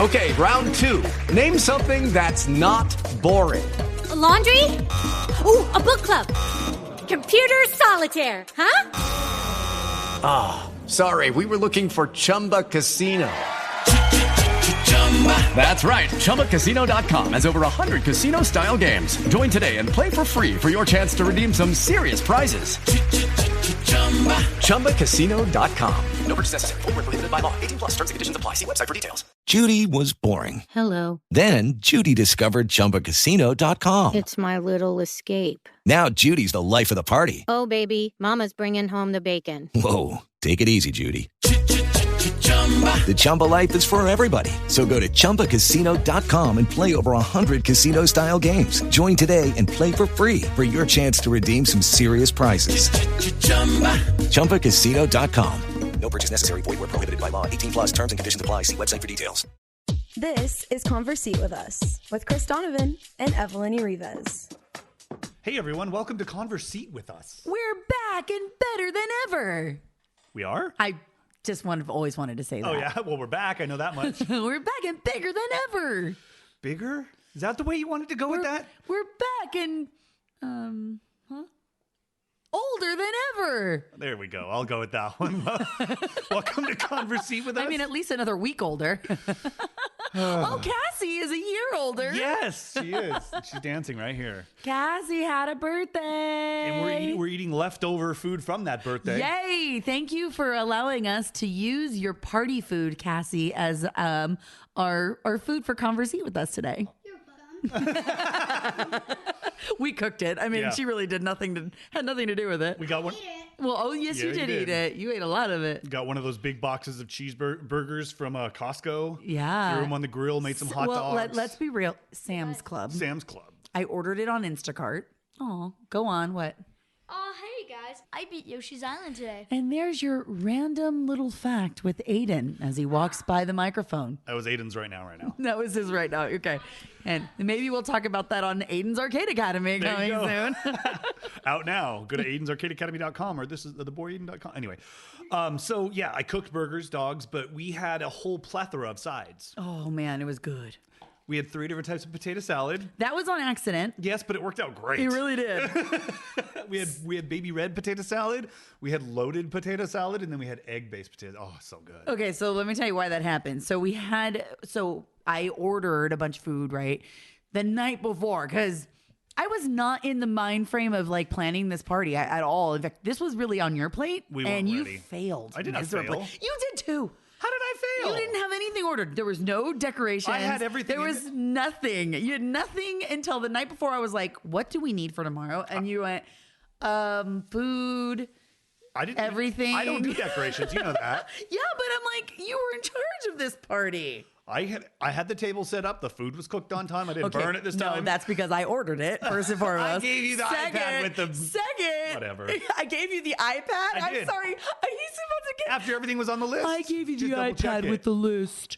Okay, round two. Name something that's not boring. A laundry? Ooh, a book club. Computer solitaire, huh? Ah, oh, sorry, we were looking for Chumba Casino. That's right. ChumbaCasino.com has over 100 casino-style games. Join today and play for free for your chance to redeem some serious prizes. ChumbaCasino.com. No purchase necessary. Void where prohibited by law. 18+ terms and conditions apply. See website for details. Judy was boring. Hello. Then Judy discovered ChumbaCasino.com. It's my little escape. Now Judy's the life of the party. Oh, baby, mama's bringing home the bacon. Whoa, take it easy, Judy. The Chumba life is for everybody. So go to ChumbaCasino.com and play over 100 casino-style games. Join today and play for free for your chance to redeem some serious prizes. ChumbaCasino.com. No purchase necessary. Void where prohibited by law. 18+ terms and conditions apply. See website for details. This is Conversate with Us with Chris Donovan and Evelyn Rivas. Hey everyone, welcome to Conversate with Us. We're back and better than ever. We are? I just always wanted to say that. Oh yeah, well we're back, I know that much. We're back and bigger than ever. Bigger? Is that the way you wanted to go with that? We're back and, older than ever. There we go, I'll go with that one. Welcome to Conversate with Us. I mean, at least another week older. Oh, Cassie is a year older. Yes, she is. She's dancing right here. Cassie had a birthday. And we're eating leftover food from that birthday. Yay! Thank you for allowing us to use your party food, Cassie, as our food for Conversate with Us today. We cooked it. I mean, Yeah. she really had nothing to do with it. We got one. Well, oh yes, Yeah, you did eat it. You ate a lot of it. Got one of those big boxes of cheeseburgers from Costco. Yeah. Threw them on the grill, made some hot dogs. Let's be real. Sam's Club. Sam's Club. I ordered it on Instacart. Oh, go on. What? Oh, hey guys. I beat Yoshi's Island today. And there's your random little fact with Aiden as he walks by the microphone. That was Aiden's right now. That was his right now. Okay. And maybe we'll talk about that on Aiden's Arcade Academy There coming you go. soon. Out now. Go to AidensArcadeAcademy.com or this is theboyAiden.com. Anyway, so yeah, I cooked burgers, dogs, but we had a whole plethora of sides. Oh, man, it was good. We had 3 different types of potato salad. That was on accident. Yes, but it worked out great. It really did. we had baby red potato salad, we had loaded potato salad, and then we had egg-based potato. Oh, so good. Okay, so let me tell you why that happened. So I ordered a bunch of food, right, the night before, because I was not in the mind frame of like planning this party at all. In fact, this was really on your plate, We weren't and you ready. failed. I did not miserably. fail. You did too. How did I fail? You didn't have anything ordered. There was no decorations. I had everything There in was nothing. You had nothing until the night before. I was like, "What do we need for tomorrow?" And you went, "Food." I didn't. everything. I don't do decorations. You know that. Yeah, but I'm like, you were in charge of this party. I had the table set up. The food was cooked on time. I didn't burn it this time. No, that's because I ordered it, first and foremost. I gave you the iPad with the... Second. Whatever. I gave you the iPad? I did. I'm sorry. He's about to get... After everything was on the list. I gave you Just the double check iPad it. with the list.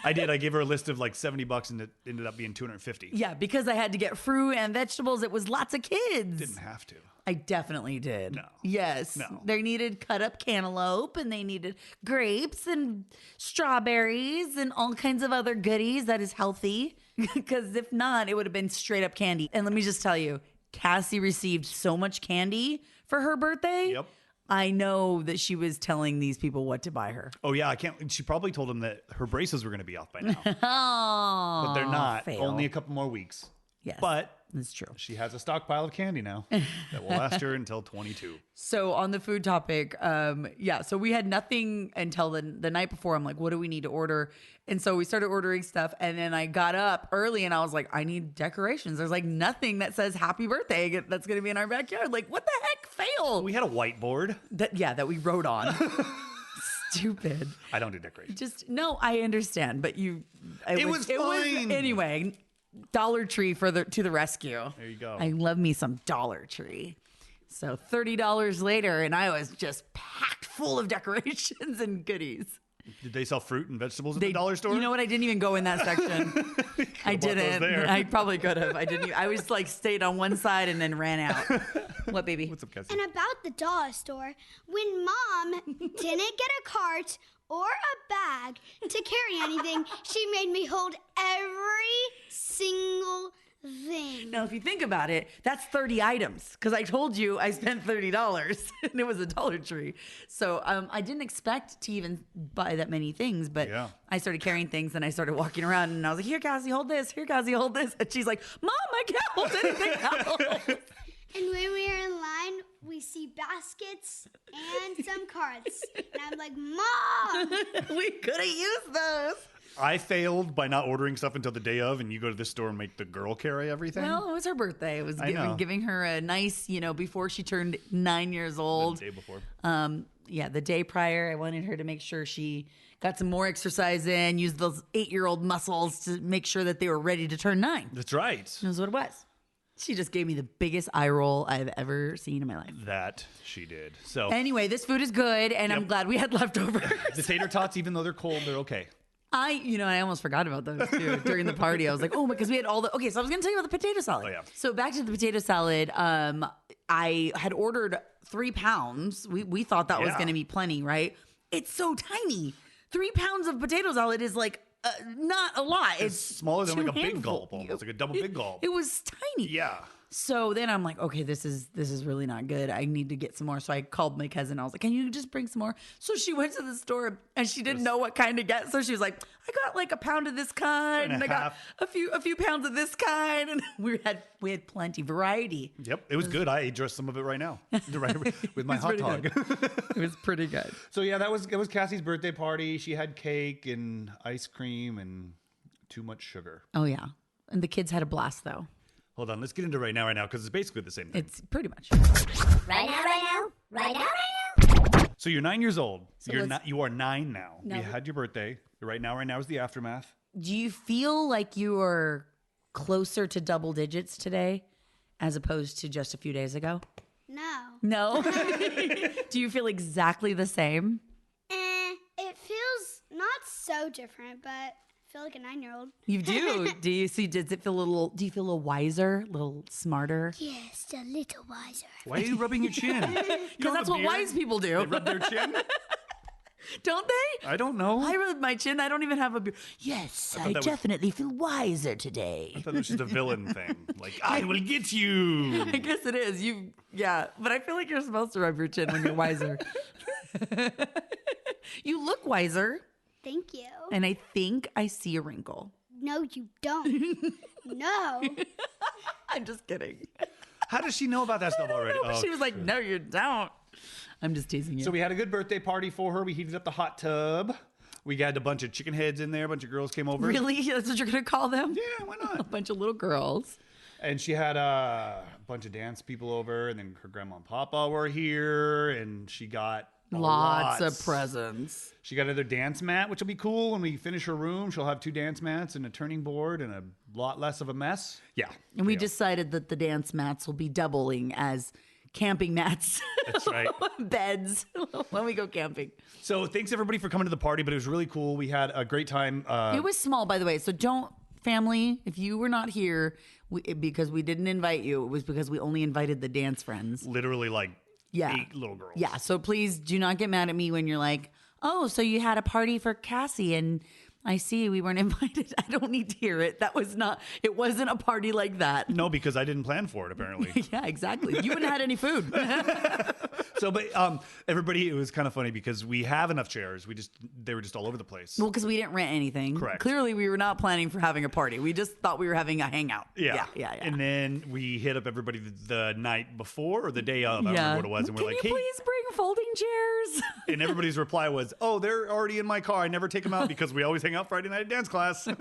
I did. I gave her a list of like $70 and it ended up being $250. Yeah, because I had to get fruit and vegetables. It was lots of kids. Didn't have to. I definitely did. No. Yes. No. They needed cut up cantaloupe and they needed grapes and strawberries and all kinds of other goodies that is healthy. Because if not, it would have been straight up candy. And let me just tell you, Cassie received so much candy for her birthday. Yep. I know that she was telling these people what to buy her. Oh, yeah. I can't. She probably told them that her braces were going to be off by now. Oh. But they're not. fail. Only a couple more weeks. Yes. But that's true. she has a stockpile of candy now that will last her until 22. So on the food topic, so we had nothing until the night before. I'm like, what do we need to order? And so we started ordering stuff. And then I got up early and I was like, I need decorations. There's like nothing that says happy birthday that's going to be in our backyard. Like, what the heck? Fail. We had a whiteboard. That we wrote on. Stupid. I don't do decorations. No, I understand. But it was fine. Anyway, Dollar Tree to the rescue. There you go. I love me some Dollar Tree. So $30 later, and I was just packed full of decorations and goodies. Did they sell fruit and vegetables at the dollar store? You know what? I didn't even go in that section. I didn't. I probably could have. I didn't. I was like stayed on one side and then ran out. What, baby? What's up, Cassie? And about the dollar store, when Mom didn't get a cart or a bag to carry anything. She made me hold every single thing. Now, if you think about it, that's 30 items because I told you I spent $30 and it was a Dollar Tree. So I didn't expect to even buy that many things, but I started carrying things and I started walking around and I was like, here, Cassie, hold this. Here, Cassie, hold this. And she's like, Mom, I can't hold anything else. And when we are in line, we see baskets and some cards. And I'm like, Mom! We could have used those. I failed by not ordering stuff until the day of, and you go to this store and make the girl carry everything. Well, it was her birthday. It was giving her a nice, before she turned 9 years old. The day before. The day prior, I wanted her to make sure she got some more exercise in, used those 8-year-old muscles to make sure that they were ready to turn 9. That's right. That's what it was. She just gave me the biggest eye roll I've ever seen in my life. That she did. So anyway, this food is good, and I'm glad we had leftovers. The tater tots, even though they're cold, they're okay. I almost forgot about those too during the party. I was like, oh, because we had all okay, so I was going to tell you about the potato salad. Oh, yeah. So back to the potato salad. I had ordered 3 pounds. We thought that was going to be plenty, right? It's so tiny. 3 pounds of potato salad is like not a lot. It's smaller than like a big gulp, almost like a double big gulp. It was tiny. Yeah. So then I'm like, okay, this is really not good. I need to get some more. So I called my cousin. I was like, can you just bring some more? So she went to the store and she didn't know what kind to get. So she was like, I got like a pound of this kind, and I got a few pounds of this kind, and we had plenty variety. Yep, it was good. I ate just some of it right now with my hot dog. It was pretty good. So yeah, it was Cassie's birthday party. She had cake and ice cream and too much sugar. Oh yeah, and the kids had a blast though. Hold on, let's get into right now because it's basically the same thing. It's pretty much. Right now. So you're 9 years old. So you are 9 now. No. You had your birthday. Right now is the aftermath. Do you feel like you are closer to double digits today as opposed to just a few days ago? No. Do you feel exactly the same? It feels not so different, but I feel like a 9-year-old. You do. Do you see? Do you feel a little wiser, a little smarter? Yes, a little wiser. Why are you rubbing your chin? Because that's what wise people do. They rub their chin? Don't they? I don't know. I rub my chin. I don't even have a beard. Yes, I definitely feel wiser today. I thought it was just a villain thing. Like, I will get you. I guess it is. But I feel like you're supposed to rub your chin when you're wiser. You look wiser. Thank you. And I think I see a wrinkle. No, you don't. No. I'm just kidding. How does she know about that stuff already? Oh, she was like, no, you don't. I'm just teasing you. So we had a good birthday party for her. We heated up the hot tub. We got a bunch of chicken heads in there. A bunch of girls came over. Really? That's what you're going to call them? Yeah, why not? A bunch of little girls. And she had a bunch of dance people over. And then her grandma and papa were here. And she got lots of presents. She got another dance mat, which will be cool. When we finish her room, she'll have 2 dance mats and a turning board and a lot less of a mess. Yeah. And we decided that the dance mats will be doubling as camping mats. That's right. Beds when we go camping. So thanks everybody for coming to the party, but it was really cool. We had a great time. It was small, by the way. So family, if you were not here because we didn't invite you, it was because we only invited the dance friends. Literally 8 little girls. Yeah. So please do not get mad at me when you're like, oh, so you had a party for Cassie and I see we weren't invited. I don't need to hear it. It wasn't a party like that. No, because I didn't plan for it, apparently. Yeah, exactly. You wouldn't have had any food. But everybody, it was kind of funny because we have enough chairs. They were just all over the place. Well, because we didn't rent anything. Correct. Clearly, we were not planning for having a party. We just thought we were having a hangout. Yeah. And then we hit up everybody the night before or the day of. I don't remember what it was. And we're like, hey, please bring folding chairs. And everybody's reply was, oh, they're already in my car. I never take them out because we always hang out Friday night at dance class. So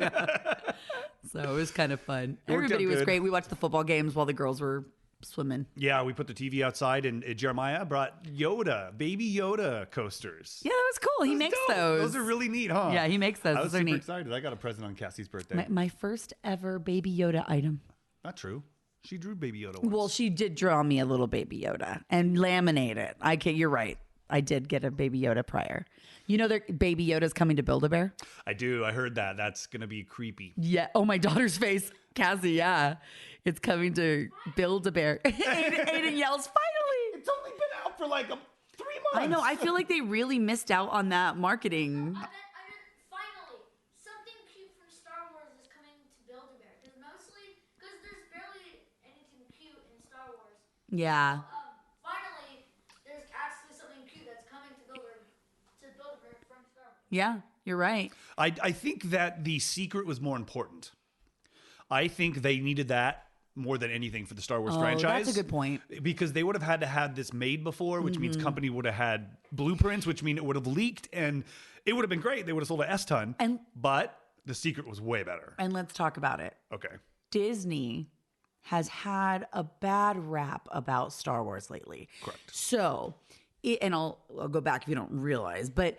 it was kind of fun. Everybody was great. We watched the football games while the girls were swimming. Yeah, we put the TV outside and Jeremiah brought baby Yoda coasters. Yeah, that was cool. He makes those. Those are really neat, huh? Yeah, he makes those. I was super excited. I got a present on Cassie's birthday. My first ever baby Yoda item. Not true. She drew baby Yoda once. Well, she did draw me a little baby Yoda and laminate it. You're right. I did get a baby Yoda prior. You know, baby Yoda's coming to Build-A-Bear? I do. I heard that. That's going to be creepy. Yeah. Oh, my daughter's face. Cassie, yeah. It's coming to Build-A-Bear. Aiden yells, finally! It's only been out for 3 months. I know. I feel like they really missed out on that marketing. Finally, something cute from Star Wars is coming to Build-A-Bear. Because there's barely anything cute in Star Wars. Yeah. Finally, there's actually something cute that's coming to Build-A-Bear from Star Wars. Yeah, you're right. I think that the secret was more important. I think they needed that more than anything for the Star Wars franchise. That's a good point. Because they would have had to have this made before, which means company would have had blueprints, which means it would have leaked, and it would have been great. They would have sold a S ton. But the secret was way better. And let's talk about it. Okay. Disney has had a bad rap about Star Wars lately. Correct. So, and I'll go back if you don't realize, but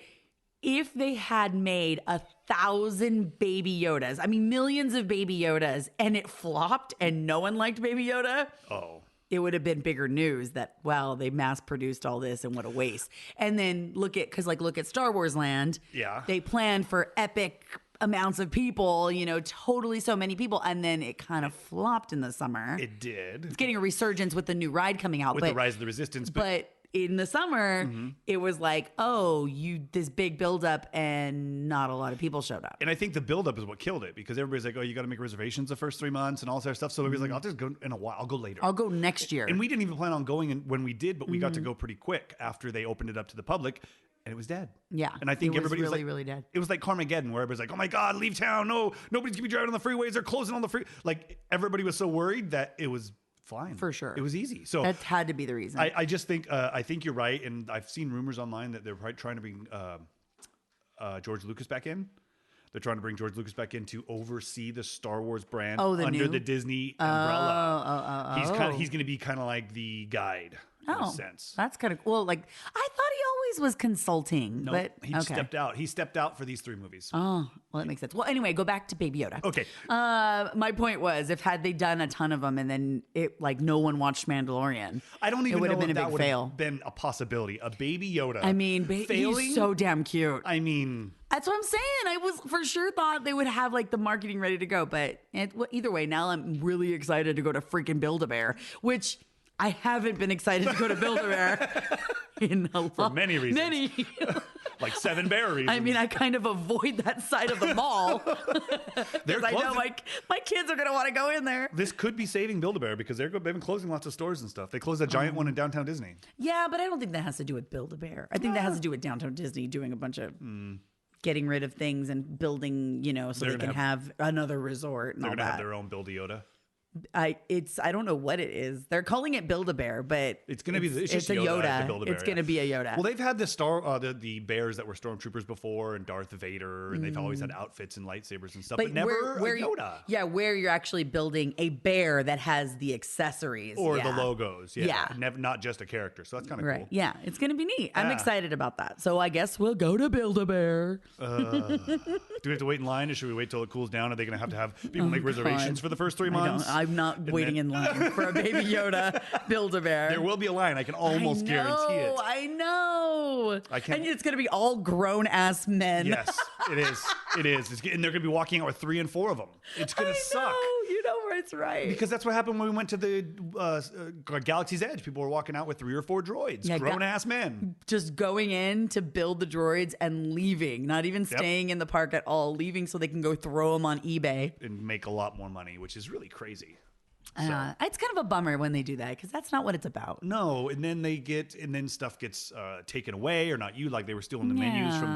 if they had made 1,000 Baby Yodas, I mean millions of Baby Yodas, and it flopped and no one liked Baby Yoda, it would have been bigger news that, wow, they mass produced all this and what a waste. And then look at Star Wars Land. Yeah. They planned for epic amounts of people, totally so many people, and then it kind of flopped in the summer. It did. It's getting a resurgence with the new ride coming out. With the Rise of the Resistance. But in the summer, it was like, this big buildup, and not a lot of people showed up. And I think the buildup is what killed it, because everybody's like, you got to make reservations the first 3 months and all that stuff. So everybody's like, I'll just go in a while. I'll go later. I'll go next year. And we didn't even plan on going when we did, but we got to go pretty quick after they opened it up to the public, and it was dead. Yeah. And I think everybody was really, like, really dead. It was like Carmageddon, where everybody's like, oh my God, leave town. No, nobody's going to be driving on the freeways. They're closing on the free. Like, everybody was so worried that it was fine. For sure. It was easy. So that had to be the reason. I just think, I think you're right. And I've seen rumors online that they're trying to bring George Lucas back in. They're trying to bring George Lucas back in to oversee the Star Wars brand under the Disney umbrella. He's going to be kind of like the guide in a sense. That's kind of cool. Like, I thought he always was consulting, No, but he stepped out. He stepped out for these 3 movies. Oh, well, that makes sense. Well, anyway, go back to Baby Yoda. Okay. My point was, had they done a ton of them and then no one watched Mandalorian, I don't even it would know have been if a that big would fail. have been a possibility. A Baby Yoda. I mean, failing? he's so damn cute. I mean, that's what I'm saying. I was for sure thought they would have like the marketing ready to go, but either way, now I'm really excited to go to freaking Build-A-Bear, which I haven't been excited to go to Build-A-Bear for many reasons. Many. Like 7 bear reasons. I mean, I kind of avoid that side of the mall. They're I know closing. my kids are going to want to go in there. This could be saving Build-A-Bear because they've been closing lots of stores and stuff. They closed a giant one in downtown Disney. Yeah, but I don't think that has to do with Build-A-Bear. I think that has to do with downtown Disney doing a bunch of getting rid of things and building, so they can have another resort and They're all going to that. have their own Build-A-Yoda. I don't know what it is. They're calling it Build-A-Bear, but it's going to be it's just a Yoda. Yoda. Build-A-Bear, it's going to be a Yoda. Well, they've had the the bears that were stormtroopers before, and Darth Vader, and they've always had outfits and lightsabers and stuff, but never a Yoda. Where you're actually building a bear that has the accessories or the logos. Yeah. Not just a character. So that's kind of right. cool. Yeah, it's going to be neat. I'm excited about that. So I guess we'll go to Build-A-Bear. Do we have to wait in line, or should we wait till it cools down? Are they going to have people make reservations for the first 3 months? I'm not waiting in line for a Baby Yoda Build-A-Bear. There will be a line. I can almost guarantee it. I know. I can't. And it's going to be all grown-ass men. Yes, it is. It is. And they're going to be walking out with 3 and 4 of them. It's going to suck. You know it's right. Because that's what happened when we went to the Galaxy's Edge. People were walking out with 3 or 4 droids. Grown-ass men. Just going in to build the droids and leaving. Not even staying in the park at all. Leaving so they can go throw them on eBay. And make a lot more money, which is really crazy. It's kind of a bummer when they do that because that's not what it's about. No, and then stuff gets taken away or not used, like they were stealing the menus from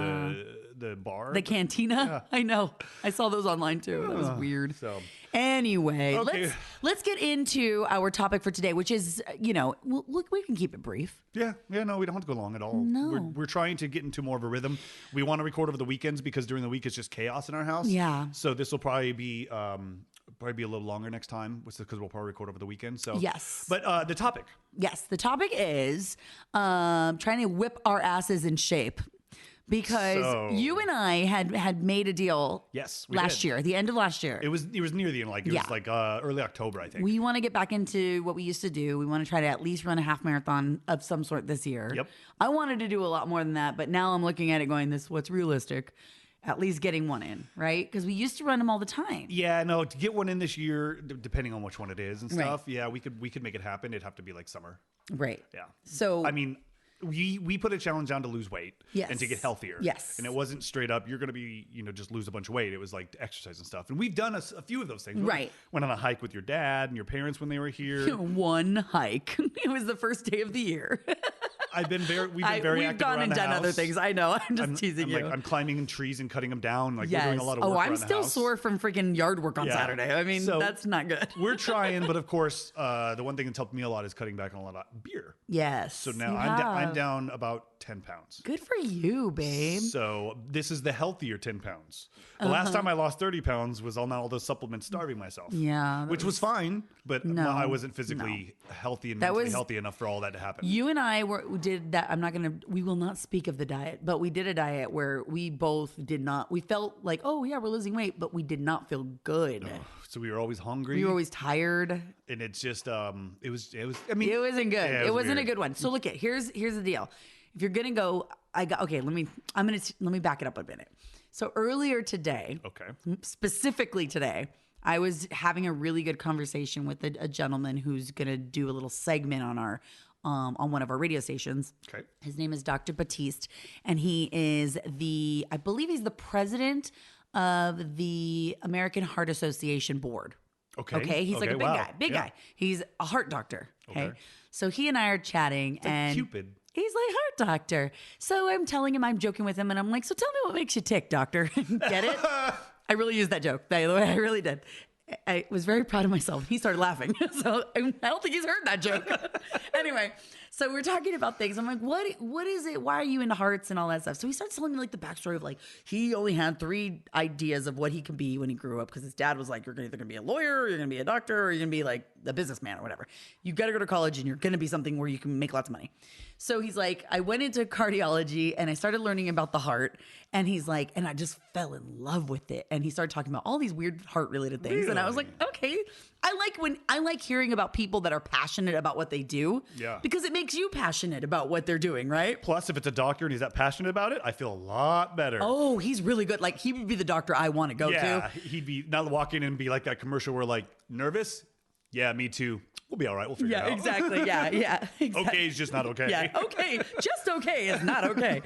the bar, the cantina. Yeah. I know. I saw those online too. That was weird. So anyway, let's get into our topic for today, which is we can keep it brief. Yeah, no, we don't have to go long at all. No, we're trying to get into more of a rhythm. We want to record over the weekends because during the week it's just chaos in our house. Yeah. So this will probably be a little longer next time, because we'll probably record over the weekend. So yes. But the topic. Yes, the topic is trying to whip our asses in shape. Because you and I had made a deal last year, the end of last year. It was near the end, was like early October, I think. We want to get back into what we used to do. We want to try to at least run a half marathon of some sort this year. Yep. I wanted to do a lot more than that, but now I'm looking at it going, this is what's realistic. At least getting one in, right? Because we used to run them all the time. Yeah, no, to get one in this year, depending on which one it is and stuff, yeah, we could make it happen. It'd have to be like summer. Right. Yeah. So I mean, we put a challenge down to lose weight and to get healthier. Yes. And it wasn't straight up, you're going to be, just lose a bunch of weight. It was like exercise and stuff. And we've done a few of those things. Right. Went on a hike with your dad and your parents when they were here. One hike. It was the first day of the year. We've been very We've active gone around and the done house. other things. I know. I'm just teasing you. I'm climbing in trees and cutting them down. Like yes. we're doing a lot of work I'm around the still house. sore from freaking yard work on Saturday. I mean, So, that's not good. We're trying, but of course, the one thing that's helped me a lot is cutting back on a lot of beer. Yes. So now you I'm have. down about 10 pounds. Good for you, babe. So this is the healthier 10 pounds. The last time I lost 30 pounds was on all those supplements starving myself. Yeah. Which was fine, but No, I wasn't physically healthy and That mentally was- healthy enough for all that to happen. You and I did that. We will not speak of the diet, but we did a diet where we both did not, we felt like, oh yeah, we're losing weight, but we did not feel good. So we were always hungry. We were always tired. And it's just, I mean. It wasn't good. Yeah, it wasn't weird. a good one. So look here's the deal. If you're going to go, let me back it up a minute. So earlier today, specifically today, I was having a really good conversation with a gentleman who's going to do a little segment on our on one of our radio stations. Okay. His name is Dr. Batiste, and he is I believe he's the president of the American Heart Association board. Okay. He's like a big guy. He's a heart doctor. Okay. So he and I are chatting and Cupid. he's like, heart doctor. So I'm telling him, I'm joking with him, and I'm like, so tell me what makes you tick, doctor. Get it? I really used that joke, by the way. I really did. I was very proud of myself. He started laughing. So I don't think he's heard that joke. Anyway, so we're talking about things. I'm like, what is it? Why are you into hearts and all that stuff? So he starts telling me like the backstory of like, he only had 3 ideas of what he could be when he grew up. Cause his dad was like, you're either going to be a lawyer, or you're going to be a doctor, or you're going to be like a businessman or whatever. You got to go to college and you're going to be something where you can make lots of money. So he's like, I went into cardiology and I started learning about the heart. And he's like, and I just fell in love with it. And he started talking about all these weird heart related things. Really? And I was like, okay, I like hearing about people that are passionate about what they do. Yeah. Because it makes you passionate about what they're doing, right? Plus, if it's a doctor and he's that passionate about it, I feel a lot better. Oh, he's really good. Like, he would be the doctor I want to go to. He'd be not walk in and be like that commercial where like, nervous? Yeah, me too. We'll be all right. We'll figure it out. Exactly. Yeah, exactly. Okay is just not okay. Yeah, okay. Just okay is not okay.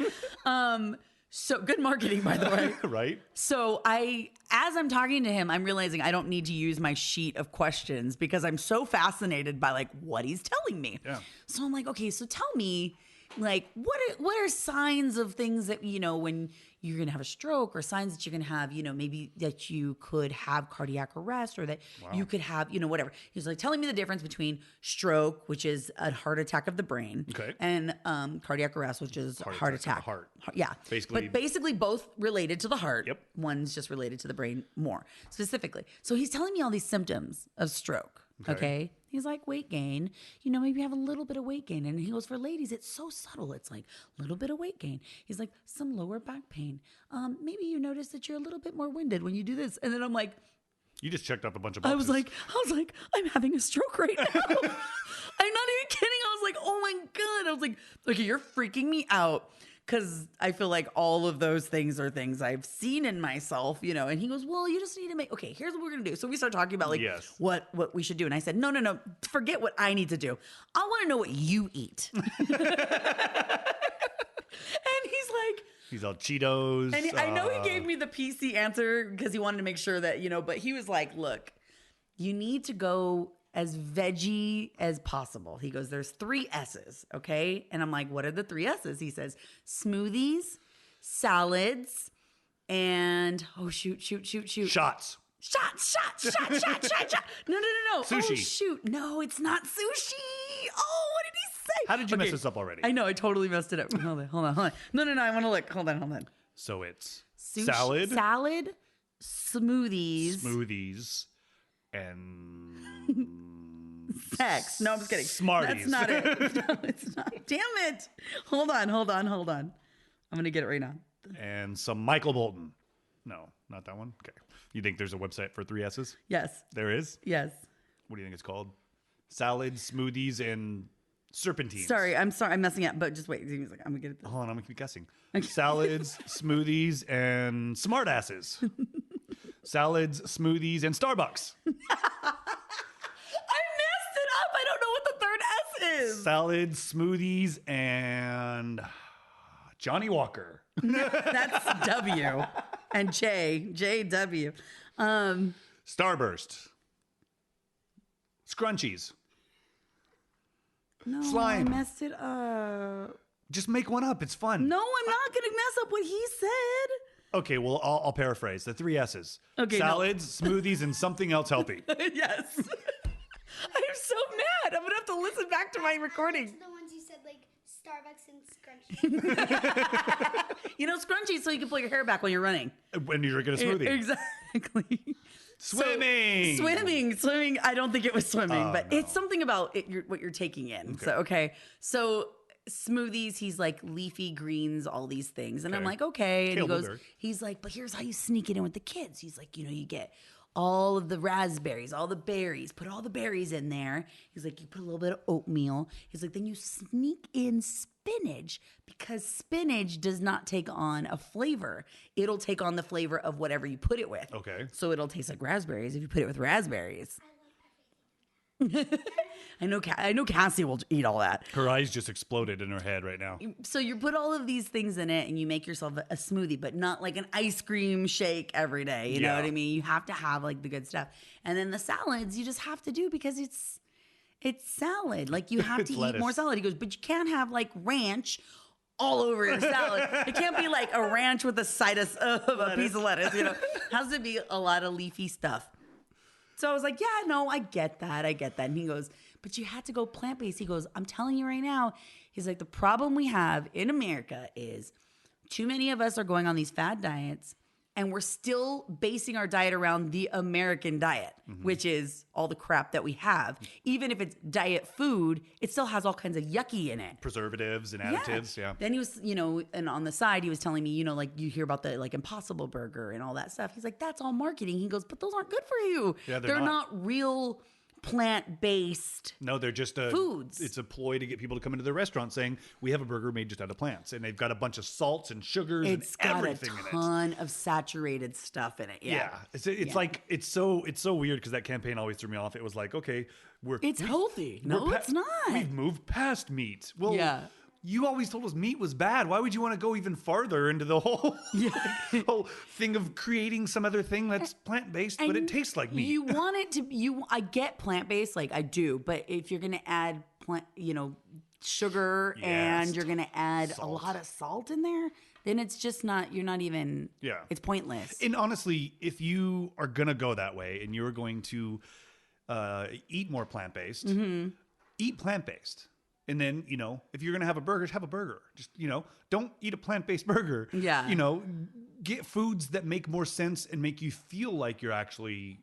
So good marketing, by the way. Right? So as I'm talking to him, I'm realizing I don't need to use my sheet of questions because I'm so fascinated by like what he's telling me. Yeah. So I'm like, okay, so tell me, like, what are signs of things that, when you're going to have a stroke, or signs that you're going to have, maybe that you could have cardiac arrest, or that you could have, whatever. He's like telling me the difference between stroke, which is a heart attack of the brain, and cardiac arrest, which is heart attack. Heart. Yeah. Basically. But basically both related to the heart. Yep. One's just related to the brain more specifically. So he's telling me all these symptoms of stroke. Okay. He's like, weight gain, maybe you have a little bit of weight gain. And he goes, for ladies, it's so subtle. It's like a little bit of weight gain. He's like, some lower back pain. Maybe you notice that you're a little bit more winded when you do this. And then I'm like, you just checked off a bunch of boxes. I was like, I'm having a stroke right now. I'm not even kidding. I was like, oh my God. I was like, okay, you're freaking me out. Because I feel like all of those things are things I've seen in myself, And he goes, well, you just need to okay, here's what we're going to do. So we start talking about like what we should do. And I said, no, forget what I need to do. I want to know what you eat. And he's like, he's all Cheetos. And I know he gave me the PC answer because he wanted to make sure that, but he was like, look, you need to go as veggie as possible. He goes, there's 3 S's, okay? And I'm like, what are the 3 S's? He says, smoothies, salads, and, oh, shoot. Shots. Shot. No. Sushi. Oh, shoot. No, it's not sushi. Oh, what did he say? How did you mess this up already? I know, I totally messed it up. Hold on. No, I want to look. Hold on. So it's sushi, salad, smoothies, and sex. No, I'm just kidding. Smarties. That's not it. No, it's not. Damn it. Hold on. I'm going to get it right now. And some Michael Bolton. No, not that one. Okay. You think there's a website for 3 S's? Yes. There is? Yes. What do you think it's called? Salads, smoothies, and serpentines. Sorry. I'm messing up, but just wait. I'm going to get it. Hold on, I'm going to keep guessing. Salads, smoothies, and smartasses. Salads, smoothies, and Starbucks. I messed it up. I don't know what the 3rd S massive. Salads, smoothies, and Johnny Walker. That's W. And JW. Starburst. Scrunchies. No, Slime. I messed it up. Just make one up. It's fun. No, I'm not going to mess up what he said. Okay, well, I'll paraphrase. The 3 S's. Okay, Salads, smoothies, and something else healthy. Yes. I'm so mad. I'm going to have to listen back to my recording. The ones you said, like Starbucks and Scrunchies. You know, scrunchies so you can pull your hair back when you're running. When you're drinking a smoothie. Exactly. Swimming. Swimming. I don't think it was swimming, but no. it's something about what you're taking in. So smoothies, he's like leafy greens, all these things. And I'm like, okay. And he's like, but here's how you sneak it in with the kids. He's like, you get all of the raspberries, all the berries, put all the berries in there. He's like, you put a little bit of oatmeal. He's like, then you sneak in spinach because spinach does not take on a flavor. It'll take on the flavor of whatever you put it with. Okay. So it'll taste like raspberries if you put it with raspberries. I know Cassie will eat all that. Her eyes just exploded in her head right now. So you put all of these things in it and you make yourself a smoothie, but not like an ice cream shake every day. You know what I mean? You have to have like the good stuff. And then the salads you just have to do because it's salad. Like you have to eat lettuce. more salad. He goes, but you can't have like ranch all over your salad. It can't be like a ranch with a side of a piece of lettuce, It has to be a lot of leafy stuff. So I was like, yeah, no, I get that. And he goes, but you had to go plant-based. He goes, I'm telling you right now. He's like, the problem we have in America is too many of us are going on these fad diets and we're still basing our diet around the American diet, which is all the crap that we have. Even if it's diet food, it still has all kinds of yucky in it. Preservatives and additives, yeah. Then he was, and on the side, he was telling me, like you hear about the like Impossible Burger and all that stuff. He's like, that's all marketing. He goes, but those aren't good for you. Yeah, they're not real plant-based. No, they're just foods. It's a ploy to get people to come into the restaurant saying, we have a burger made just out of plants. And they've got a bunch of salts and sugars and everything in it. It's got a ton of saturated stuff in it. Yeah. It's like, it's so weird because that campaign always threw me off. It was like, okay, it's healthy. No, it's not. We've moved past meat. Well, you always told us meat was bad. Why would you want to go even farther into the whole, whole thing of creating some other thing that's plant-based, but it tastes like meat? You want it to I get plant-based, like I do, but if you're going to add sugar and you're going to add a lot of salt in there, then it's just not, you're not even, it's pointless. And honestly, if you are going to go that way and you're going to eat more plant-based, eat plant-based. And then, if you're going to have a burger, have a burger. Just, don't eat a plant-based burger. Yeah. Get foods that make more sense and make you feel like you're actually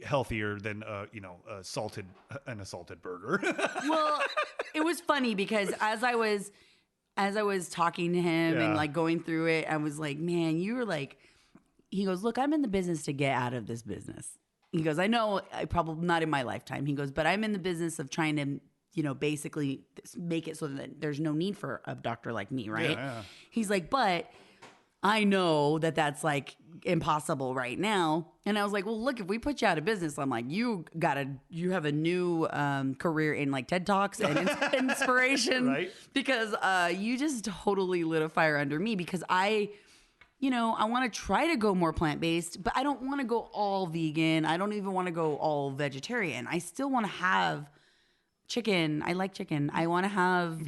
healthier than, a salted burger. Well, it was funny because as I was talking to him and like going through it, I was like, man, you were like, he goes, look, I'm in the business to get out of this business. He goes, I know I probably not in my lifetime. He goes, but I'm in the business of trying to basically make it so that there's no need for a doctor like me, right? Yeah. He's like, but I know that that's like impossible right now. And I was like, well, look, if we put you out of business, I'm like, you have a new career in like TED Talks and inspiration, right? Because you just totally lit a fire under me because I want to try to go more plant-based, but I don't want to go all vegan. I don't even want to go all vegetarian. I still want to have chicken. I like chicken. I want to have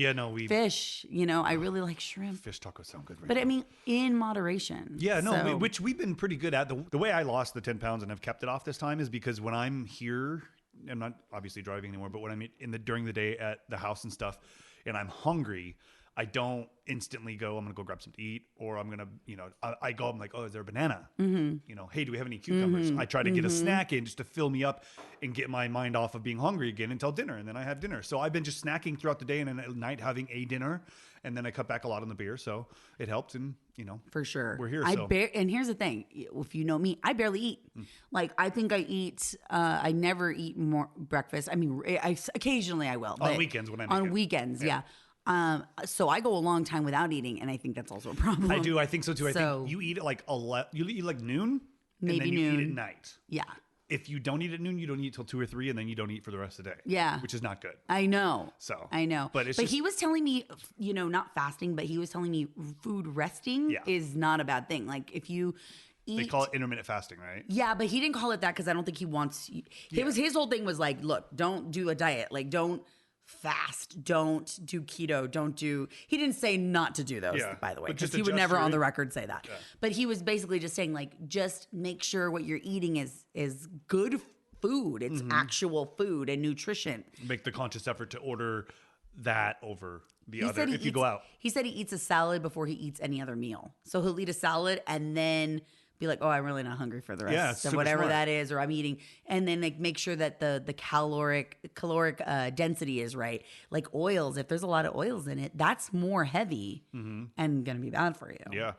fish. I really like shrimp. Fish tacos sound good. But I mean, in moderation. Yeah, no, which we've been pretty good at. The way I lost the 10 pounds and have kept it off this time is because when I'm here, I'm not obviously driving anymore, but when I'm during the day at the house and stuff, and I'm hungry, I don't instantly go, I'm going to go grab something to eat, or I'm going to, I go, I'm like, oh, is there a banana? Hey, do we have any cucumbers? I try to get a snack in just to fill me up and get my mind off of being hungry again until dinner. And then I have dinner. So I've been just snacking throughout the day and then at night having a dinner. And then I cut back a lot on the beer. So it helped. And, for sure. We're here. And here's the thing. If you know me, I barely eat. Like, I think I eat, I never eat more breakfast. I mean, occasionally I will. On weekends when I make it. On weekends, yeah. So I go a long time without eating, and I think that's also a problem. I do. I think so too. I think you eat at like you eat like noon, maybe and then you eat at night. Yeah. if you don't eat at noon, you don't eat till 2 or 3, and then you don't eat for the rest of the day. Yeah. Which is not good. I know. So I know. But he was telling me, not fasting, but he was telling me food resting is not a bad thing. Like if you eat, they call it intermittent fasting, right? Yeah, but he didn't call it that because I don't think he wants. His whole thing was like, look, don't do a diet. Like don't fast, don't do keto, don't do. He didn't say not to do those, by the way, because he would never on the record say that. Yeah. But he was basically just saying like, just make sure what you're eating is good food. It's actual food and nutrition. Make the conscious effort to order that over the other if you go out. He said he eats a salad before he eats any other meal. So he'll eat a salad and then be like, oh, I'm really not hungry for the rest of whatever that is, or I'm eating. And then like make sure that the caloric density is right. Like oils, if there's a lot of oils in it, that's more heavy and going to be bad for you. Yeah.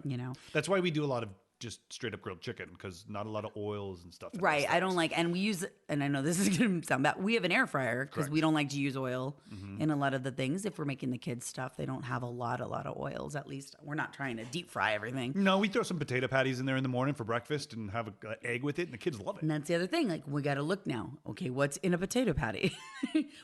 That's why we do a lot of just straight up grilled chicken, because not a lot of oils and stuff. Right. I don't like, and we use, and I know this is going to sound bad, we have an air fryer because we don't like to use oil in a lot of the things. If we're making the kids stuff, they don't have a lot of oils. At least we're not trying to deep fry everything. No, we throw some potato patties in there in the morning for breakfast and have an egg with it, and the kids love it. And that's the other thing. Like, we got to look now. Okay, what's in a potato patty?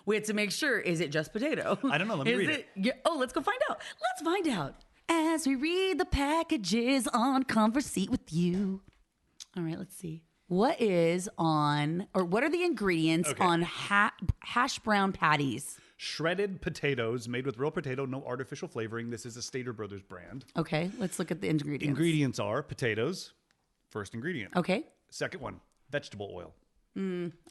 We have to make sure, is it just potato? I don't know. Let me read it. Yeah, let's go find out. Let's find out. As we read the packages on Conversate with You. All right, let's see. What are the ingredients on hash brown patties? Shredded potatoes made with real potato, no artificial flavoring. This is a Stater Brothers brand. Okay, let's look at the ingredients. Ingredients are potatoes, first ingredient. Okay. Second one, vegetable oil.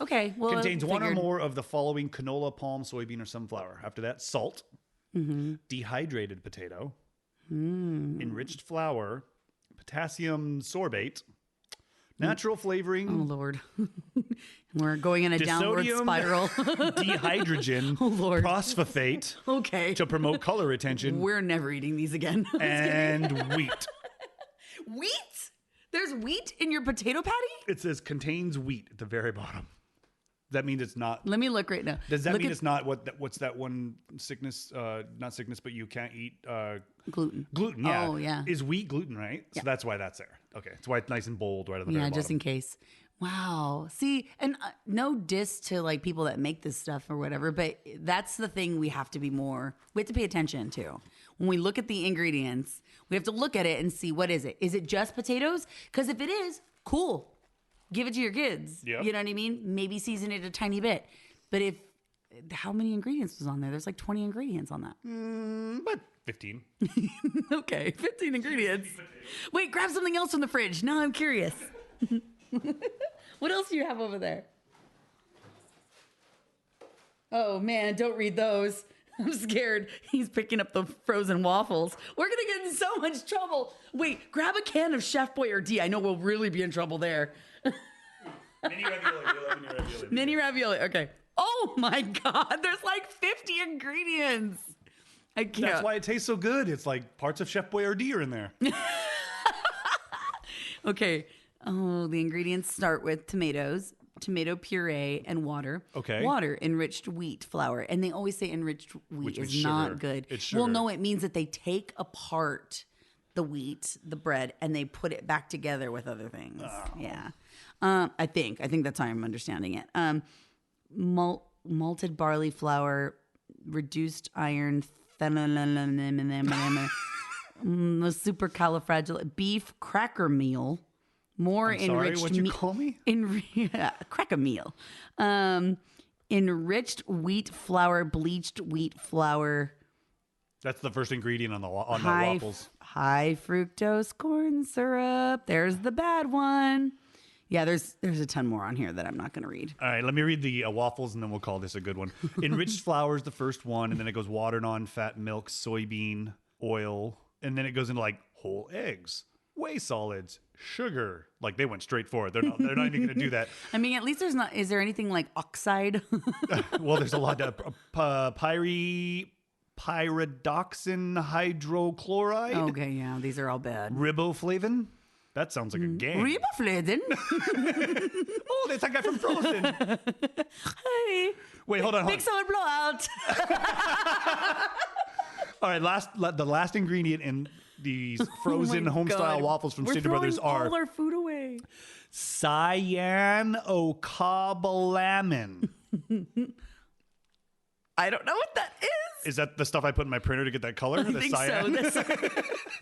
Okay. Well, contains one or more of the following: canola, palm, soybean, or sunflower. After that, salt, dehydrated potato, enriched flour, potassium sorbate, natural flavoring. Oh, Lord. We're going in a downward spiral. Dehydrogen, phosphate. Okay. To promote color retention. We're never eating these again. And wheat. Wheat? There's wheat in your potato patty? It says contains wheat at the very bottom. That means it's not. Let me look right now. Does that mean it's not what's that one sickness? Not sickness, but you can't eat gluten. Gluten, yeah. Oh, yeah. Is wheat gluten, right? Yeah. So that's why that's there. Okay, that's why it's nice and bold right at the very bottom. Yeah, just in case. Wow. See, and no diss to like people that make this stuff or whatever, but that's the thing we have to be more. We have to pay attention to when we look at the ingredients. We have to look at it and see, what is it? Is it just potatoes? Because if it is, cool. Give it to your kids. Yep. You know what I mean? Maybe season it a tiny bit. But how many ingredients was on there? There's like 20 ingredients on that. But 15. Okay, 15 ingredients. Wait, grab something else from the fridge. Now I'm curious. What else do you have over there? Oh man, don't read those. I'm scared. He's picking up the frozen waffles. We're going to get in so much trouble. Wait, grab a can of Chef Boyardee. I know we'll really be in trouble there. Mini ravioli. Mini ravioli. Okay. Oh my God. There's like 50 ingredients. I can't. That's why it tastes so good. It's like parts of Chef Boyardee are in there. Okay. Oh, the ingredients start with tomatoes, tomato puree, and water. Okay. Water, enriched wheat flour. And they always say enriched wheat is not good. It's sugar. Well, no, it means that they take apart the wheat, the bread, and they put it back together with other things. Oh. Yeah. I think that's how I'm understanding it. Malted barley flour, reduced iron, supercalifragilistic, beef cracker meal, more enriched. What'd you call me? Cracker meal, enriched wheat flour, bleached wheat flour. That's the first ingredient on the waffles. High fructose corn syrup. There's the bad one. Yeah, there's a ton more on here that I'm not going to read. All right, let me read the waffles, and then we'll call this a good one. Enriched flour is the first one, and then it goes water, non-fat milk, soybean oil, and then it goes into like whole eggs, whey solids, sugar. Like they went straight for it. They're not even going to do that. I mean, at least there's not. Is there anything like oxide? Well, there's a lot of pyridoxine hydrochloride. Okay, yeah, these are all bad. Riboflavin. That sounds like a gang. Riboflavin? Oh, that's that guy from Frozen. Hey. Wait, hold on. Big solar blowout. All right, the last ingredient in these frozen home-style waffles from Stater Brothers are all our food away. cyanocobalamin. I don't know what that is. Is that the stuff I put in my printer to get that color? I think so.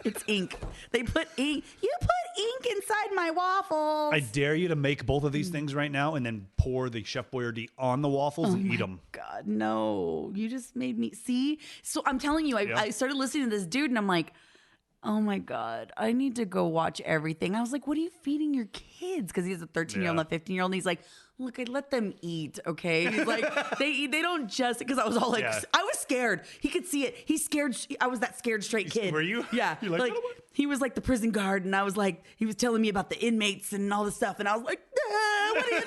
It's ink. They put ink. You put ink inside my waffles. I dare you to make both of these things right now and then pour the Chef Boyardee on the waffles and eat them. God, no. You just made me see. So I'm telling you, I started listening to this dude and I'm like, oh my God, I need to go watch everything. I was like, what are you feeding your kids? Because he has a 13-year-old and a 15-year-old. And he's like, look, I let them eat, okay? He's like, they eat, they don't just, because I was all like, I was scared. He could see it. He's scared. I was that scared straight kid. Were you? Yeah. You're like he was like the prison guard. And I was like, he was telling me about the inmates and all this stuff. And I was like, what do you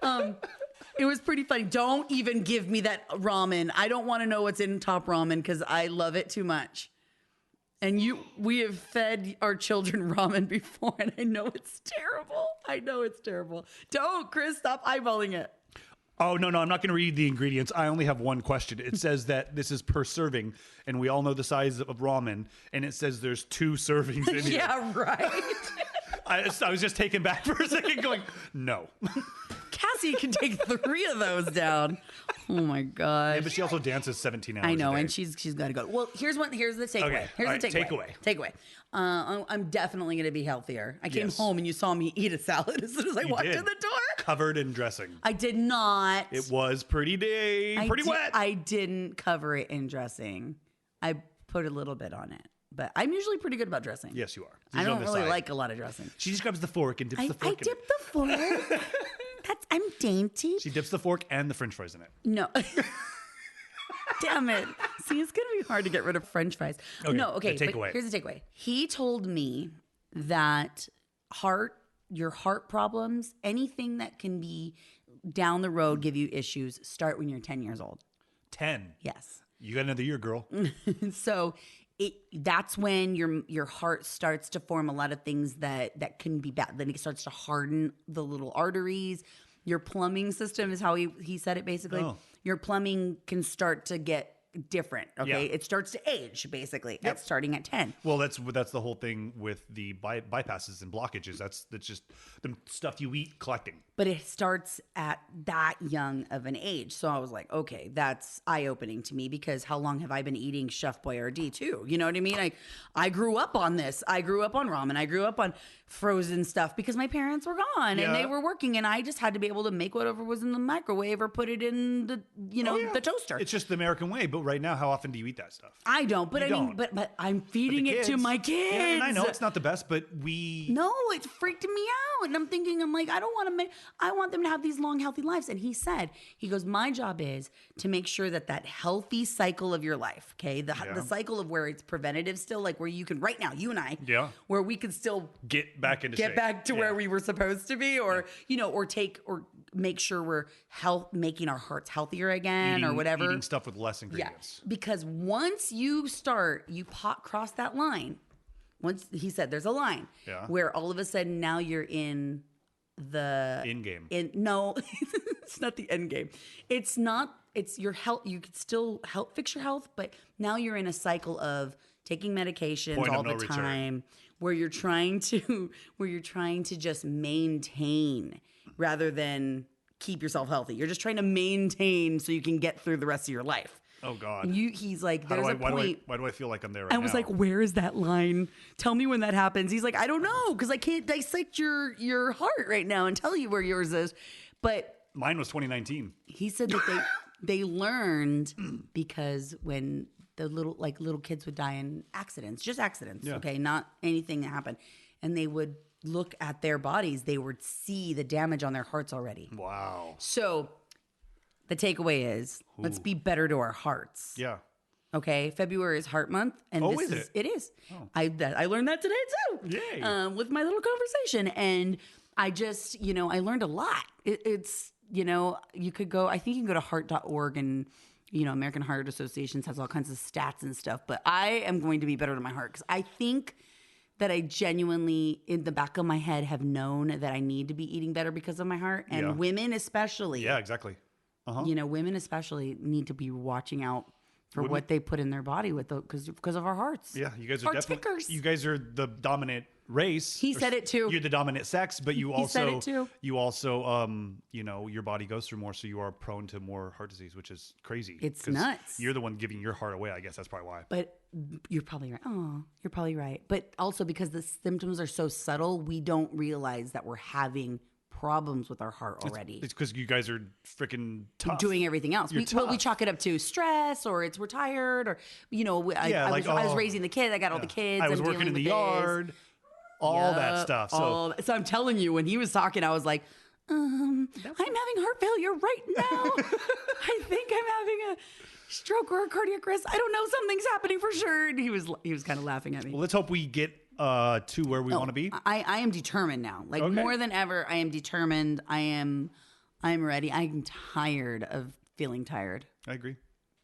do? It was pretty funny. Don't even give me that ramen. I don't want to know what's in Top Ramen because I love it too much. And we have fed our children ramen before, and I know it's terrible. Don't, Chris, stop eyeballing it. Oh, no, I'm not going to read the ingredients. I only have one question. It says that this is per serving, and we all know the size of ramen, and it says there's 2 servings in here. Yeah, right. I was just taken back for a second going, no. Cassie can take 3 of those down. Oh my god! Yeah, but she also dances 17 hours. I know, a day. and she's got to go. Well, here's the takeaway. Okay. Here's the takeaway. I'm definitely going to be healthier. I came home and you saw me eat a salad as soon as I walked in the door. Covered in dressing. I did not. It was pretty wet. I didn't cover it in dressing. I put a little bit on it. But I'm usually pretty good about dressing. Yes, you are. I don't really like a lot of dressing. She just grabs the fork and dips the fork in it. I dip the fork. I'm dainty. She dips the fork and the French fries in it. No. Damn it. See, it's going to be hard to get rid of French fries. Okay, No, okay. the takeaway. Here's the takeaway. He told me that your heart problems, anything that can be down the road, give you issues, start when you're 10 years old. 10? Yes. You got another year, girl. So that's when your heart starts to form a lot of things that can be bad. Then it starts to harden the little arteries. Your plumbing system is how he said it basically. Oh. Your plumbing can start to get different. Okay, Yeah. it starts to age basically. That's starting at 10. Well, that's the whole thing with the bypasses and blockages. That's just the stuff you eat collecting. But it starts at that young of an age. So I was like, okay, that's eye-opening to me because how long have I been eating Chef Boyardee too? You know what I mean? I grew up on this. I grew up on ramen. I grew up on frozen stuff because my parents were gone and they were working and I just had to be able to make whatever was in the microwave or put it in the, the toaster. It's just the American way. But right now, how often do you eat that stuff? I don't, but but I'm feeding it to my kids. Yeah, and I know it's not the best, but No, it freaked me out. And I'm like, I don't want to I want them to have these long, healthy lives. And he goes, my job is to make sure that healthy cycle of your life, okay? The cycle of where it's preventative still, like where you can, right now, you and I, where we can still get back to where we were supposed to be, or, or make sure we're making our hearts healthier again or whatever. Eating stuff with less ingredients. Yeah, because once you cross that line, once he said there's a line where all of a sudden now you're in the end game. No, it's not the end game. It's your health. You could still fix your health, but now you're in a cycle of taking medications all the time where you're trying to just maintain rather than keep yourself healthy. You're just trying to maintain so you can get through the rest of your life. Oh God! He's like, there's a point. Why do I feel like I'm there right now? I was like, where is that line? Tell me when that happens. He's like, I don't know because I can't dissect your heart right now and tell you where yours is. But mine was 2019. He said that they learned because when the little kids would die in accidents, just accidents, okay, not anything that happened, and they would look at their bodies, they would see the damage on their hearts already. Wow. So the takeaway is let's be better to our hearts. Yeah. Okay. February is Heart Month. And is it? It is. Oh. I learned that today too. Yay. With my little conversation. And I just, I learned a lot. It's, you could go, I think you can go to heart.org and, American Heart Association has all kinds of stats and stuff. But I am going to be better to my heart because I think that I genuinely, in the back of my head, have known that I need to be eating better because of my heart. And women especially. Yeah, exactly. Women especially need to be watching out for what they put in their body with because of our hearts. Yeah, you guys are Our definitely tickers. you guys are the dominant race. He said it too. You're the dominant sex, but you also said it too. You also you know, your body goes through more, so you are prone to more heart disease, which is crazy. It's 'Cause nuts. You're the one giving your heart away. I guess that's probably why. But you're probably right. Oh, you're probably right. But also because the symptoms are so subtle, we don't realize that we're having problems with our heart already. It's because you guys are freaking tough. Doing everything else. We tough. chalk it up to stress, or we're tired, or I was raising the kids. I got all the kids. I was I'm working in dealing the with this. yard. All that stuff. So So I'm telling you, when he was talking, I was like, I'm having heart failure right now. I think I'm having a stroke or a cardiac arrest. I don't know. Something's happening for sure. And he was kind of laughing at me. well, let's hope we get to where we want to be. I am determined now. Like more than ever, I am determined. I'm ready. I'm tired of feeling tired. I agree.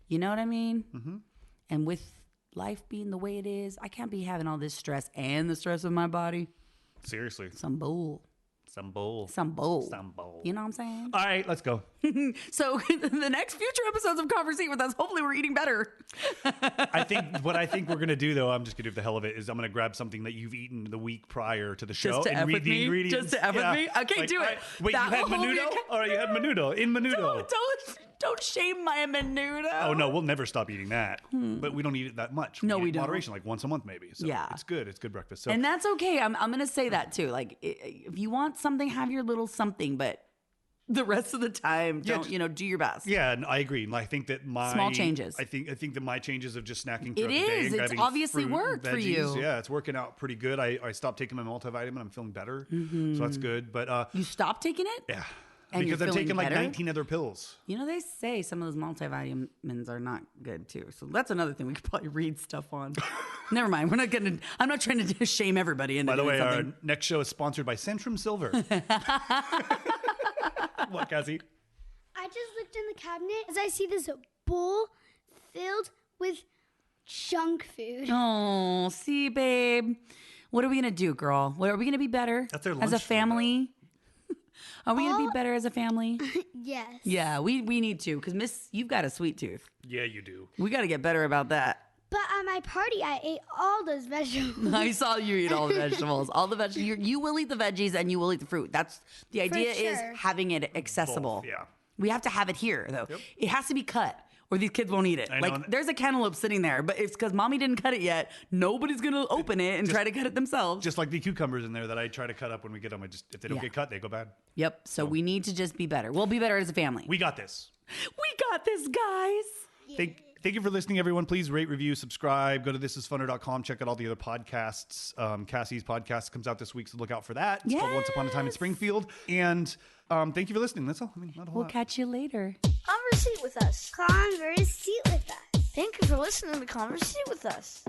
You know what I mean? Mm-hmm. And with life being the way it is, I can't be having all this stress and the stress of my body. Seriously. Some bull. Some bull. You know what I'm saying? All right, let's go. So the next future episodes of Conversate with Us, hopefully we're eating better. I think we're gonna do though, I'm just gonna do the hell of it, is I'm gonna grab something that you've eaten the week prior to the show Just to and F read with the me? ingredients. Just to F with me? Okay, do it. Wait, That you had will be menudo? a- Or you had menudo in menudo. Don't shame my menudo. Oh no, we'll never stop eating that. But we don't eat it that much. No, eat we it in don't. moderation, like once a month maybe. So Yeah. it's good. It's good breakfast. So And that's okay. I'm going to say that too. Like, if you want something, have your little something, but the rest of the time, don't, do your best. yeah, and I agree. I think that my Small changes. I think that my changes of just snacking throughout It the day is. and It's grabbing obviously fruit and worked for veggies, you. Yeah, it's working out pretty good. I stopped taking my multivitamin. I'm feeling better, so that's good. But You stop taking it? yeah, And because you're I'm taking feeling like better? 19 other pills. You know, they say some of those multivitamins are not good too. So that's another thing we could probably read stuff on. Never mind. I'm not trying to shame everybody into By the doing way, our something. next show is sponsored by Centrum Silver. What, Cassie? I just looked in the cabinet as I see this bowl filled with junk food. Oh, see, babe. What are we going to do, girl? What, are we going to be better That's their as lunch a food, family? Are we going to be better as a family? Yes. Yeah, we need to, because Miss, you've got a sweet tooth. Yeah, you do. We got to get better about that. But at my party, I ate all those vegetables. I saw you eat all the vegetables. All the vegetables. You will eat the veggies and you will eat the fruit. That's the idea is sure. having it accessible. Both, yeah. We have to have it here, though. Yep. It has to be cut or these kids won't eat it. I know, Like, and- there's a cantaloupe sitting there, but it's because mommy didn't cut it yet. Nobody's going to open it and try to cut it themselves. Just like the cucumbers in there that I try to cut up when we get them. If they don't Yeah. get cut, they go bad. Yep. So we need to just be better. We'll be better as a family. We got this. We got this, guys. Thank you for listening, everyone. Please rate, review, subscribe. Go to thisisfunner.com. Check out all the other podcasts. Cassie's podcast comes out this week, so look out for that. It's called Once Upon a Time in Springfield. And thank you for listening. That's all. I mean, not a whole We'll lot. catch you later. Conversate with us. Conversate with us. Thank you for listening to Conversate with us.